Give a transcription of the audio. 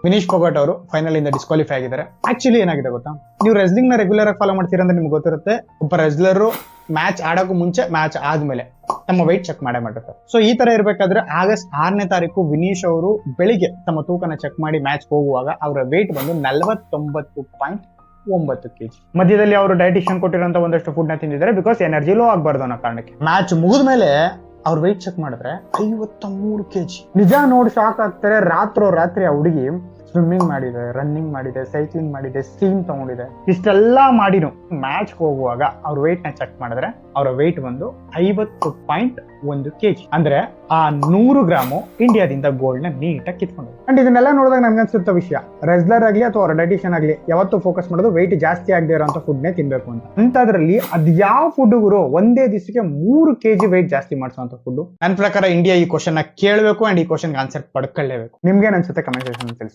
ವಿನೀಶ್ ಫೋಗಟ್ ಅವರು ಫೈನಲ್ ಇಂದ ಡಿಸ್ಕ್ವಾಲಿಫೈ ಆಗಿದ್ದಾರೆ. ಆಕ್ಚುಲಿ ಏನಾಗಿದೆ ಗೊತ್ತಾ, ನೀವು ರೆಸ್ಲಿಂಗ್ ನ ರೆಗ್ಯುಲರ್ ಆಗಿ ಫಾಲೋ ಮಾಡ್ತೀರಾ ಅಂದ್ರೆ ನಿಮ್ಗೆ ಗೊತ್ತಿರುತ್ತೆ, ಒಬ್ಬ ರೆಸ್ಲರ್ ಮ್ಯಾಚ್ ಆಡೋಕ್ಕೂ ಮುಂಚೆ ಮ್ಯಾಚ್ ಆದ್ಮೇಲೆ ತಮ್ಮ ವೆಯ್ಟ್ ಚೆಕ್ ಮಾಡೇ ಮಾಡಿರ್ತಾರೆ. ಸೊ ಈ ತರ ಇರ್ಬೇಕಾದ್ರೆ ಆಗಸ್ಟ್ 6ನೇ ತಾರೀಕು ವಿನೀಶ್ ಅವರು ಬೆಳಿಗ್ಗೆ ತಮ್ಮ ತೂಕನ ಚೆಕ್ ಮಾಡಿ ಮ್ಯಾಚ್ ಹೋಗುವಾಗ ಅವರ ವೆಯ್ಟ್ ಬಂದು 49.9 kg. ಮಧ್ಯದಲ್ಲಿ ಅವರು ಡೈಟಿಷಿಯನ್ ಕೊಟ್ಟಿರೋಂತ ಒಂದಷ್ಟು ಫುಡ್ ನ ತಿಂದಿದ್ದಾರೆ, ಬಿಕಾಸ್ ಎನರ್ಜಿ ಲೋ ಆಗಬಾರ್ದು ಅನ್ನೋ ಕಾರಣಕ್ಕೆ. ಮ್ಯಾಚ್ ಮುಗಿದ್ಮೇಲೆ ಅವ್ರ ವೆಯ್ಟ್ ಚೆಕ್ ಮಾಡಿದ್ರೆ 53 kg. ನಿಜ ನೋಡಿ ಶಾಕ್ ಆಗ್ತಾರೆ. ರಾತ್ರಿ ಆ ಹುಡುಗಿ ಸ್ವಿಮ್ಮಿಂಗ್ ಮಾಡಿದೆ, ರನ್ನಿಂಗ್ ಮಾಡಿದೆ, ಸೈಕ್ಲಿಂಗ್ ಮಾಡಿದೆ, ಸ್ಟೀಮ್ ತಗೊಂಡಿದೆ. ಇಷ್ಟೆಲ್ಲಾ ಮಾಡಿನು ಮ್ಯಾಚ್ ಹೋಗುವಾಗ ಅವ್ರ ವೆಯ್ಟ್ ನ ಚೆಕ್ ಮಾಡಿದ್ರೆ ಅವರ ವೆಯ್ಟ್ ಬಂದು 50.1 kg. ಅಂದ್ರೆ ಆ 100 ಗ್ರಾಮು ಇಂಡಿಯಾದಿಂದ ಗೋಲ್ಡ್ ನ ನೀಟಾಗಿ ಕಿತ್ಕೊಂಡು. ಅಂಡ್ ಇದನ್ನೆಲ್ಲ ನೋಡಿದಾಗ ನನ್ಗೆ ಅನ್ಸುತ್ತ ವಿಷಯ, ರೆಸ್ಲರ್ ಆಗ್ಲಿ ಅಥವಾ ಅವ್ರ ಡೈಟಿಷಿಯನ್ ಆಗ್ಲಿ ಯಾವತ್ತೂ ಫೋಕಸ್ ಮಾಡೋದು ವೆಯ್ಟ್ ಜಾಸ್ತಿ ಆಗದೆ ಇರೋಂಥ ಫುಡ್ ನೇ ತಿನ್ಬೇಕು ಅಂತ. ಅಂತದ್ರಲ್ಲಿ ಅದ್ ಯಾವ ಫುಡ್ ಗುರು ಒಂದೇ ದಿವಸಕ್ಕೆ 3 kg ವೆಯ್ಟ್ ಜಾಸ್ತಿ ಮಾಡಿಸುವಂತ ಫುಡ್? ನನ್ನ ಪ್ರಕಾರ ಇಂಡಿಯಾ ಈ ಕ್ವಶನ್ ನ ಕೇಳಬೇಕು ಅಂಡ್ ಈ ಕ್ವಶನ್ ಆನ್ಸರ್ ಪಡ್ಕೊಳ್ಳೇಬೇಕು. ನಿಮ್ಗೆ ಅನ್ಸುತ್ತೆ ಕಮೆಂಟ್ ಸೆಕ್ಷನ್ ತಿಳಿಸಿ.